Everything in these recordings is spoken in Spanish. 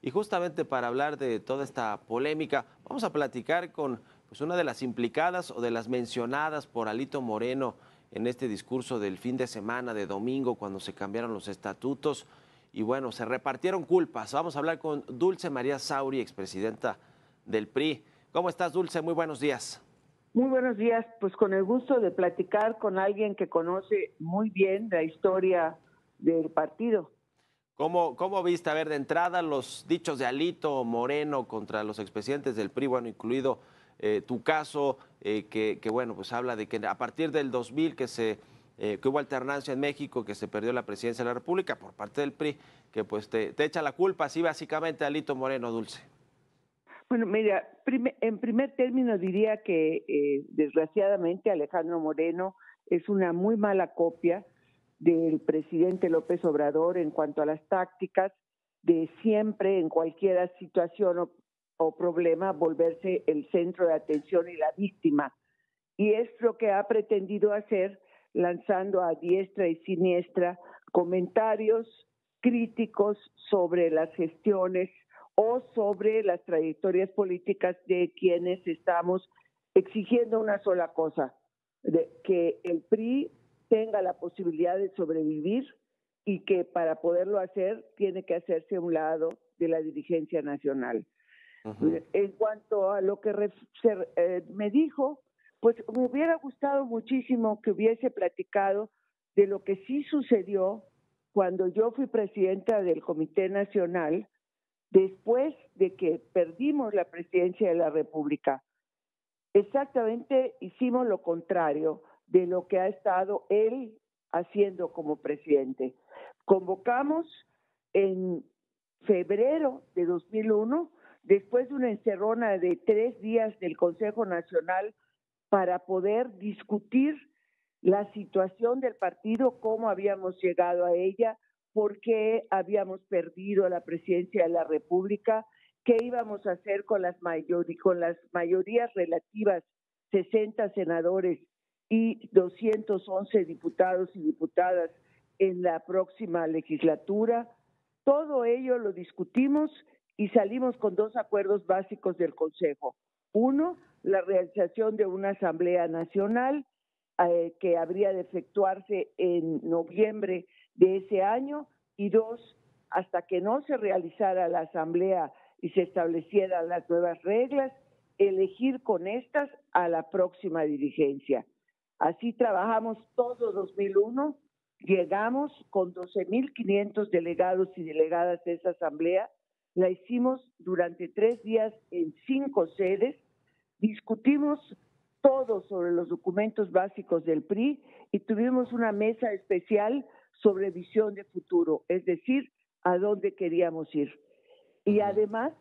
Y justamente para hablar de toda esta polémica, vamos a platicar con pues, una de las implicadas o de las mencionadas por Alito Moreno en este discurso del fin de semana de domingo, cuando se cambiaron los estatutos y bueno, se repartieron culpas. Vamos a hablar con Dulce María Sauri, expresidenta del PRI. ¿Cómo estás, Dulce? Muy buenos días. Muy buenos días, pues con el gusto de platicar con alguien que conoce muy bien la historia del partido. ¿Cómo viste, a ver, de entrada los dichos de Alito Moreno contra los expresidentes del PRI, bueno, incluido tu caso, bueno, pues habla de que a partir del 2000 que hubo alternancia en México, que se perdió la presidencia de la República por parte del PRI, que pues te echa la culpa, así básicamente, Alito Moreno, Dulce? Bueno, mira, en primer término diría que desgraciadamente Alejandro Moreno es una muy mala copia del presidente López Obrador en cuanto a las tácticas de siempre en cualquier situación o problema volverse el centro de atención y la víctima. Y es lo que ha pretendido hacer lanzando a diestra y siniestra comentarios críticos sobre las gestiones o sobre las trayectorias políticas de quienes estamos exigiendo una sola cosa, de que el PRI tenga la posibilidad de sobrevivir y que para poderlo hacer tiene que hacerse a un lado de la dirigencia nacional. En cuanto a lo que me dijo, pues me hubiera gustado muchísimo que hubiese platicado de lo que sí sucedió cuando yo fui presidenta del Comité Nacional, después de que perdimos la presidencia de la República. Exactamente hicimos lo contrario de lo que ha estado él haciendo como presidente. Convocamos en febrero de 2001, después de una encerrona de 3 días del Consejo Nacional, para poder discutir la situación del partido, cómo habíamos llegado a ella, por qué habíamos perdido la presidencia de la República, qué íbamos a hacer con las mayorías relativas, 60 senadores y 211 diputados y diputadas en la próxima legislatura. Todo ello lo discutimos y salimos con 2 acuerdos básicos del Consejo. Uno, la realización de una Asamblea Nacional que habría de efectuarse en noviembre de ese año, y 2, hasta que no se realizara la Asamblea y se establecieran las nuevas reglas, elegir con estas a la próxima dirigencia. Así trabajamos todo 2001, llegamos con 12,500 delegados y delegadas de esa Asamblea, la hicimos durante 3 días en 5 sedes, discutimos todo sobre los documentos básicos del PRI y tuvimos una mesa especial sobre visión de futuro, es decir, a dónde queríamos ir. Y además,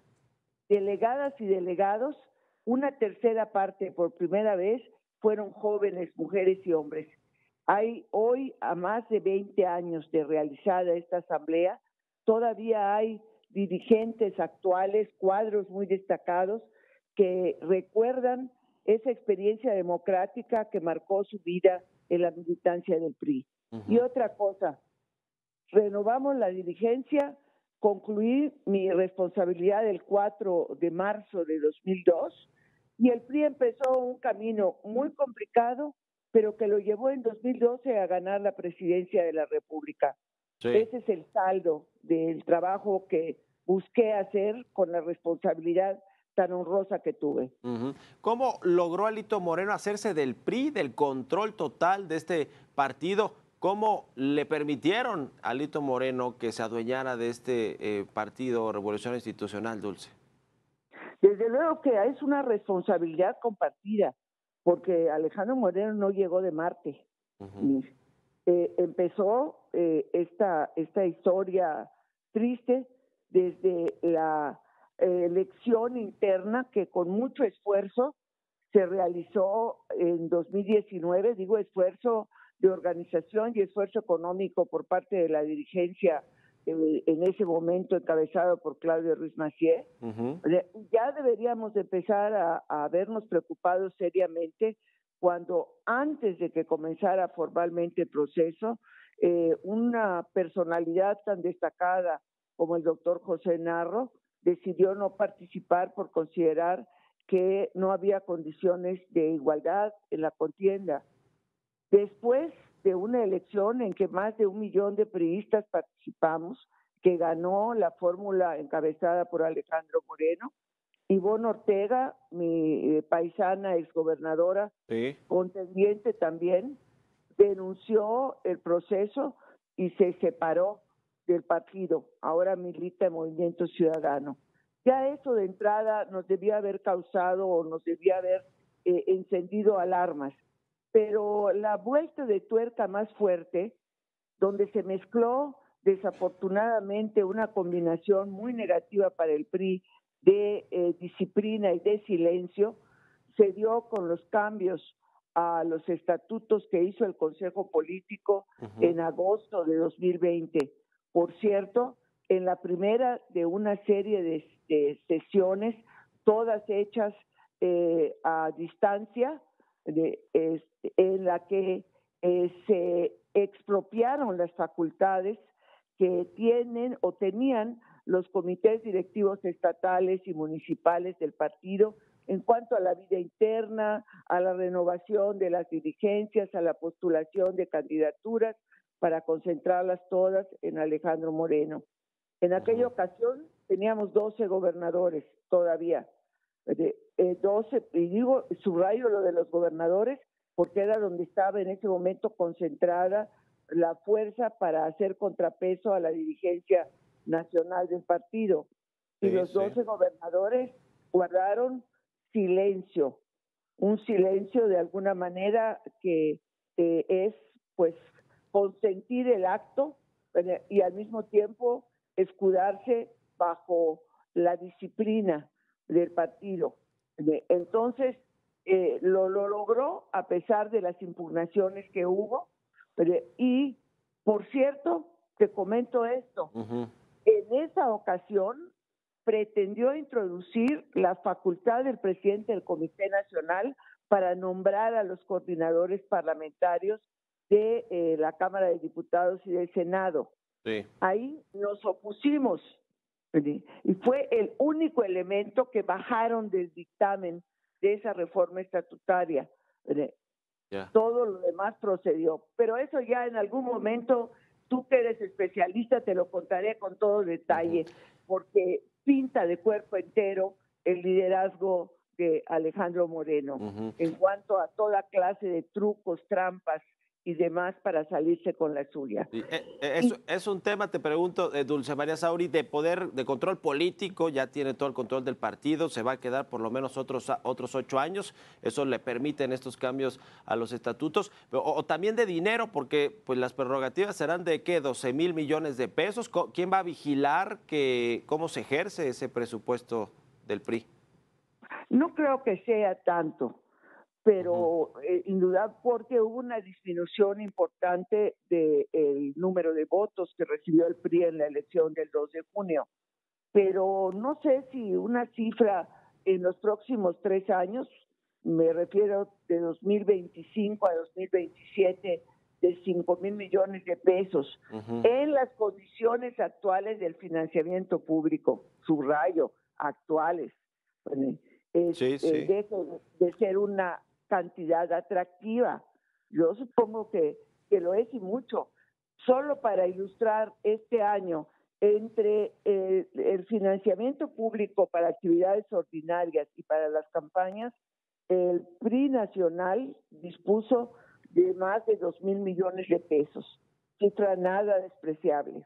delegadas y delegados, una tercera parte por primera vez fueron jóvenes, mujeres y hombres. Hay hoy, a más de 20 años de realizada esta asamblea, todavía hay dirigentes actuales, cuadros muy destacados, que recuerdan esa experiencia democrática que marcó su vida en la militancia del PRI. Y otra cosa, renovamos la dirigencia, concluí mi responsabilidad el 4 de marzo de 2002 y el PRI empezó un camino muy complicado, pero que lo llevó en 2012 a ganar la presidencia de la República. Sí. Ese es el saldo del trabajo que busqué hacer con la responsabilidad tan honrosa que tuve. ¿Cómo logró Alito Moreno hacerse del PRI, del control total de este partido? ¿Cómo le permitieron a Alito Moreno que se adueñara de este partido Revolución Institucional, Dulce? Desde luego que es una responsabilidad compartida, porque Alejandro Moreno no llegó de Marte. Empezó esta historia triste desde la elección interna que con mucho esfuerzo se realizó en 2019, digo esfuerzo de organización y esfuerzo económico por parte de la dirigencia en ese momento encabezado por Claudio Ruiz Massieu. Ya deberíamos empezar a vernos preocupados seriamente cuando antes de que comenzara formalmente el proceso, una personalidad tan destacada como el doctor José Narro decidió no participar por considerar que no había condiciones de igualdad en la contienda. Después de una elección en que más de 1 millón de priistas participamos, que ganó la fórmula encabezada por Alejandro Moreno, Ivonne Ortega, mi paisana exgobernadora, Sí. contendiente también, denunció el proceso y se separó del partido. Ahora milita en Movimiento Ciudadano. Ya eso de entrada nos debía haber causado o nos debía haber encendido alarmas. Pero la vuelta de tuerca más fuerte, donde se mezcló desafortunadamente una combinación muy negativa para el PRI de disciplina y de silencio, se dio con los cambios a los estatutos que hizo el Consejo Político en agosto de 2020. Por cierto, en la primera de una serie de sesiones, todas hechas a distancia, en la que se expropiaron las facultades que tienen o tenían los comités directivos estatales y municipales del partido en cuanto a la vida interna, a la renovación de las dirigencias, a la postulación de candidaturas para concentrarlas todas en Alejandro Moreno. En aquella ocasión teníamos 12 gobernadores todavía, 12, y digo, subrayo lo de los gobernadores, porque era donde estaba en ese momento concentrada la fuerza para hacer contrapeso a la dirigencia nacional del partido. Y los 12 gobernadores guardaron silencio, un silencio de alguna manera que es pues consentir el acto y al mismo tiempo escudarse bajo la disciplina del partido. Entonces, lo logró a pesar de las impugnaciones que hubo. Y, por cierto, te comento esto, en esa ocasión pretendió introducir la facultad del presidente del Comité Nacional para nombrar a los coordinadores parlamentarios de la Cámara de Diputados y del Senado. Sí. Ahí nos opusimos, y fue el único elemento que bajaron del dictamen de esa reforma estatutaria. Yeah. Todo lo demás procedió, pero eso ya en algún momento, tú que eres especialista, te lo contaré con todo detalle, porque pinta de cuerpo entero el liderazgo de Alejandro Moreno en cuanto a toda clase de trucos, trampas y demás para salirse con la suya. Sí, es un tema, te pregunto, Dulce María Sauri, de poder, de control político, ya tiene todo el control del partido, se va a quedar por lo menos otros 8 años, eso le permiten estos cambios a los estatutos, o también de dinero, porque pues las prerrogativas serán de ¿qué? 12,000 millones de pesos. ¿Quién va a vigilar cómo se ejerce ese presupuesto del PRI? No creo que sea tanto, pero indudable, porque hubo una disminución importante del número de votos que recibió el PRI en la elección del 2 de junio. Pero no sé si una cifra en los próximos 3 años, me refiero de 2025 a 2027, de 5,000 millones de pesos, en las condiciones actuales del financiamiento público, subrayo, actuales, deje de ser una cantidad atractiva. Yo supongo que lo es y mucho. Solo para ilustrar este año, entre el financiamiento público para actividades ordinarias y para las campañas, el PRI nacional dispuso de más de 2,000 millones de pesos, cifra nada despreciable.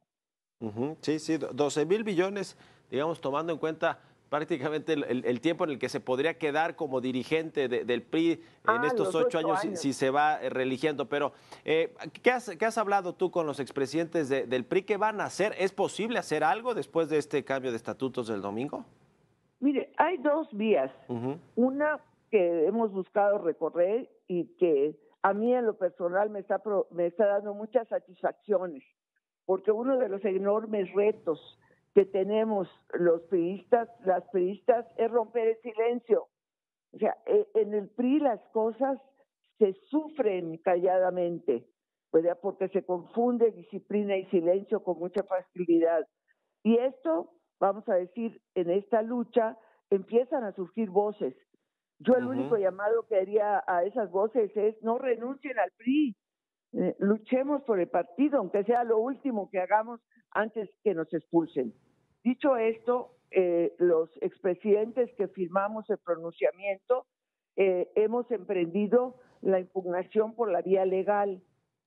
Sí, 12,000 millones, digamos, tomando en cuenta prácticamente el tiempo en el que se podría quedar como dirigente del PRI en estos 8 años si se va reeligiendo. Pero, ¿qué has hablado tú con los expresidentes del PRI? ¿Qué van a hacer? ¿Es posible hacer algo después de este cambio de estatutos del domingo? Mire, hay 2 vías. Una que hemos buscado recorrer y que a mí en lo personal me está dando muchas satisfacciones, porque uno de los enormes retos que tenemos los priistas, las priistas, es romper el silencio. O sea, en el PRI las cosas se sufren calladamente, ¿verdad? Porque se confunde disciplina y silencio con mucha facilidad. Y esto vamos a decir, en esta lucha, empiezan a surgir voces. Yo el único llamado que haría a esas voces es no renuncien al PRI, luchemos por el partido, aunque sea lo último que hagamos antes que nos expulsen. Dicho esto, los expresidentes que firmamos el pronunciamiento hemos emprendido la impugnación por la vía legal,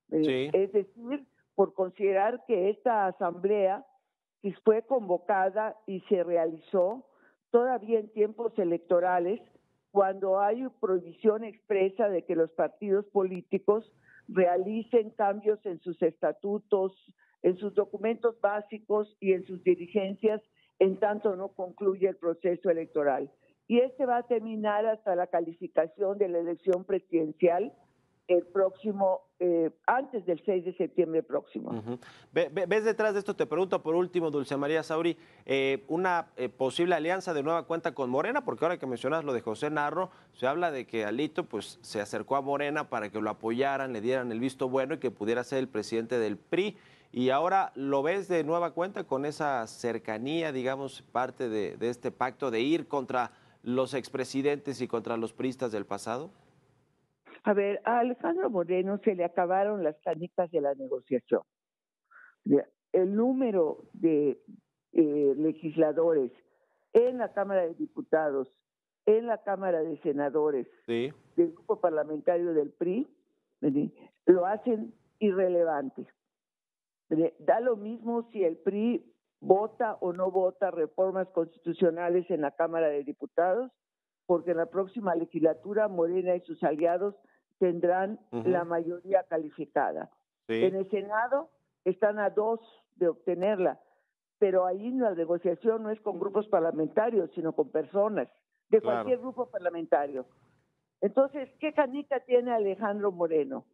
Sí. es decir, por considerar que esta asamblea que fue convocada y se realizó todavía en tiempos electorales, cuando hay prohibición expresa de que los partidos políticos realicen cambios en sus estatutos, en sus documentos básicos y en sus dirigencias, en tanto no concluye el proceso electoral. Y este va a terminar hasta la calificación de la elección presidencial el próximo, antes del 6 de septiembre próximo. ¿Ves detrás de esto? Te pregunto por último, Dulce María Sauri, una posible alianza de nueva cuenta con Morena, porque ahora que mencionas lo de José Narro, se habla de que Alito pues se acercó a Morena para que lo apoyaran, le dieran el visto bueno y que pudiera ser el presidente del PRI. Y ahora lo ves de nueva cuenta con esa cercanía, digamos, parte de este pacto de ir contra los expresidentes y contra los priistas del pasado. A ver, a Alejandro Moreno se le acabaron las canicas de la negociación. El número de legisladores en la Cámara de Diputados, en la Cámara de Senadores, Sí. del grupo parlamentario del PRI, lo hacen irrelevante. Da lo mismo si el PRI vota o no vota reformas constitucionales en la Cámara de Diputados, porque en la próxima legislatura Morena y sus aliados tendrán la mayoría calificada. Sí. En el Senado están a 2 de obtenerla, pero ahí la negociación no es con grupos parlamentarios, sino con personas de cualquier grupo parlamentario. Entonces, ¿qué canica tiene Alejandro Moreno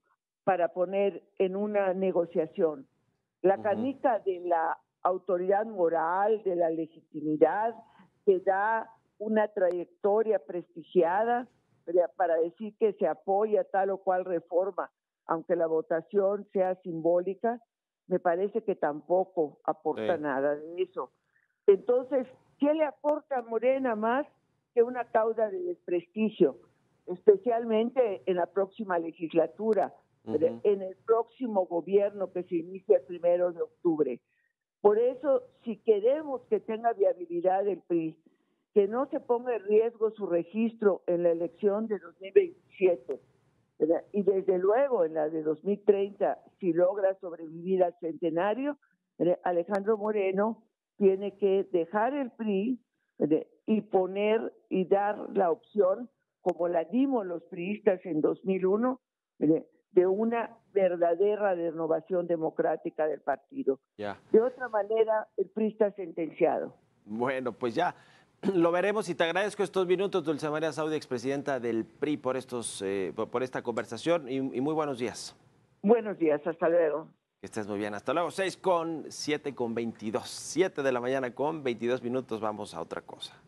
para poner en una negociación? La canica de la autoridad moral, de la legitimidad, que da una trayectoria prestigiada para decir que se apoya tal o cual reforma, aunque la votación sea simbólica, me parece que tampoco aporta nada de eso. Entonces, ¿qué le aporta a Morena más que una causa de desprestigio? Especialmente en la próxima legislatura, en el próximo gobierno que se inicia el 1 de octubre. Por eso, si queremos que tenga viabilidad el PRI, que no se ponga en riesgo su registro en la elección de 2027, ¿verdad? Y desde luego en la de 2030, si logra sobrevivir al centenario, ¿verdad? Alejandro Moreno tiene que dejar el PRI, ¿verdad? Y poner y dar la opción, como la dimos los priistas en 2001, ¿verdad? De una verdadera renovación democrática del partido. De otra manera, el PRI está sentenciado. Bueno, pues ya lo veremos y te agradezco estos minutos, Dulce María Sauri, expresidenta del PRI, por por esta conversación y muy buenos días. Buenos días, hasta luego. Que estés muy bien, hasta luego. 6:22, 7 de la mañana con 22 minutos, vamos a otra cosa.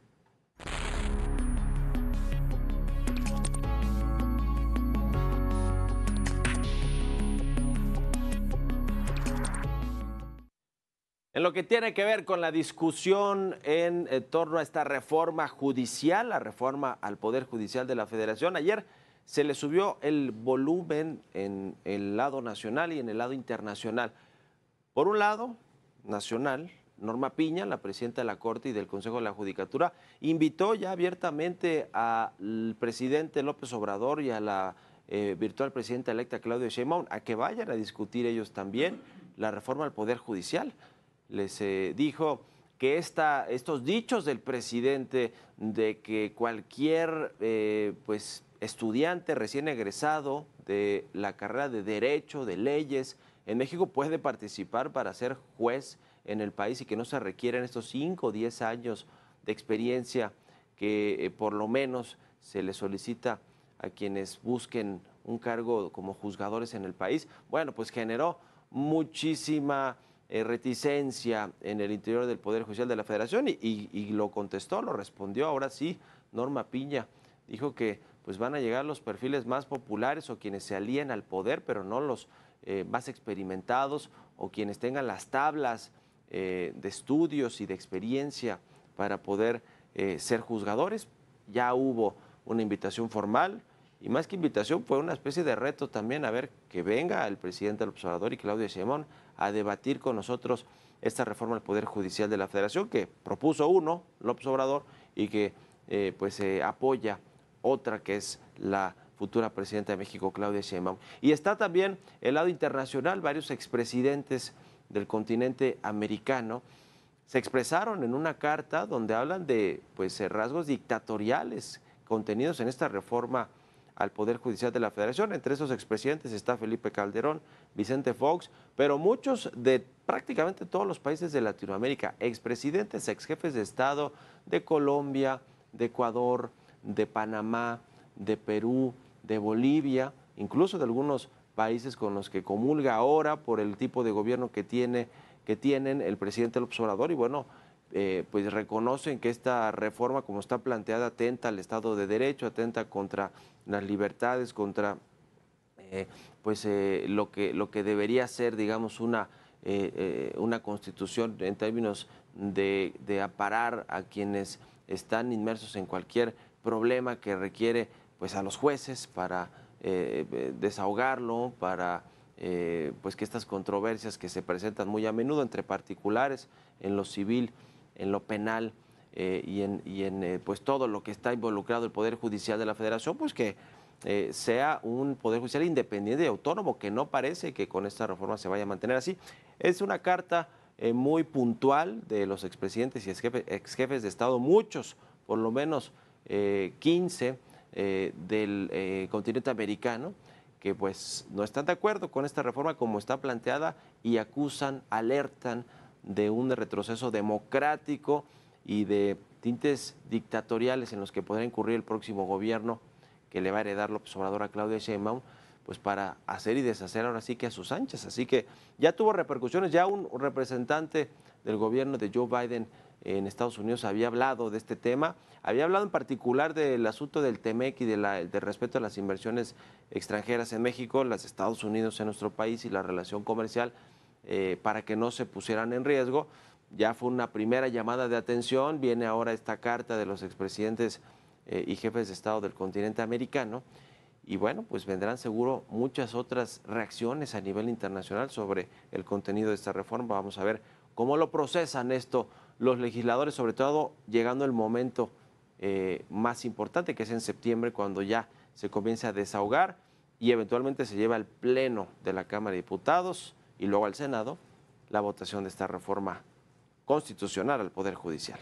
En lo que tiene que ver con la discusión en torno a esta reforma judicial, la reforma al Poder Judicial de la Federación, ayer se le subió el volumen en el lado nacional y en el lado internacional. Por un lado, nacional, Norma Piña, la presidenta de la Corte y del Consejo de la Judicatura, invitó ya abiertamente al presidente López Obrador y a la virtual presidenta electa Claudia Sheinbaum a que vayan a discutir ellos también la reforma al Poder Judicial. Les dijo que estos dichos del presidente de que cualquier estudiante recién egresado de la carrera de Derecho, de Leyes, en México puede participar para ser juez en el país y que no se requieren estos 5 o 10 años de experiencia que por lo menos se les solicita a quienes busquen un cargo como juzgadores en el país. Bueno, pues generó muchísima reticencia en el interior del Poder Judicial de la Federación y lo contestó, lo respondió ahora sí Norma Piña. Dijo que pues van a llegar los perfiles más populares o quienes se alíen al poder, pero no los más experimentados o quienes tengan las tablas de estudios y de experiencia para poder ser juzgadores. Ya hubo una invitación formal y más que invitación fue una especie de reto también a ver que venga el presidente López Obrador y Claudia Sheinbaum a debatir con nosotros esta reforma al Poder Judicial de la Federación que propuso uno, López Obrador, y que pues apoya otra que es la futura presidenta de México, Claudia Sheinbaum. Y está también el lado internacional, varios expresidentes del continente americano se expresaron en una carta donde hablan de pues, rasgos dictatoriales contenidos en esta reforma al Poder Judicial de la Federación. Entre esos expresidentes está Felipe Calderón, Vicente Fox, pero muchos de prácticamente todos los países de Latinoamérica, expresidentes, exjefes de Estado de Colombia, de Ecuador, de Panamá, de Perú, de Bolivia, incluso de algunos países con los que comulga ahora por el tipo de gobierno que tienen el presidente López Obrador y bueno, pues reconocen que esta reforma como está planteada atenta al Estado de Derecho, atenta contra las libertades, contra lo que debería ser, digamos, una constitución en términos de amparar a quienes están inmersos en cualquier problema que requiere pues a los jueces para desahogarlo, para pues que estas controversias que se presentan muy a menudo entre particulares en lo civil, en lo penal y en pues todo lo que está involucrado el Poder Judicial de la Federación, pues que sea un Poder Judicial independiente y autónomo, que no parece que con esta reforma se vaya a mantener así. Es una carta muy puntual de los expresidentes y exjefes de Estado, muchos, por lo menos 15 del continente americano, que pues no están de acuerdo con esta reforma como está planteada y acusan, alertan de un retroceso democrático y de tintes dictatoriales en los que podrá incurrir el próximo gobierno que le va a heredar López Obrador a Claudia Sheinbaum, pues para hacer y deshacer ahora sí que a sus anchas. Así que ya tuvo repercusiones, ya un representante del gobierno de Joe Biden en Estados Unidos había hablado de este tema, había hablado en particular del asunto del TEMEC y del respeto a las inversiones extranjeras en México, las de Estados Unidos en nuestro país y la relación comercial para que no se pusieran en riesgo. Ya fue una primera llamada de atención, viene ahora esta carta de los expresidentes y jefes de Estado del continente americano y bueno, pues vendrán seguro muchas otras reacciones a nivel internacional sobre el contenido de esta reforma. Vamos a ver cómo lo procesan esto los legisladores, sobre todo llegando el momento más importante, que es en septiembre, cuando ya se comienza a desahogar y eventualmente se lleva al Pleno de la Cámara de Diputados y luego al Senado la votación de esta reforma constitucional al Poder Judicial.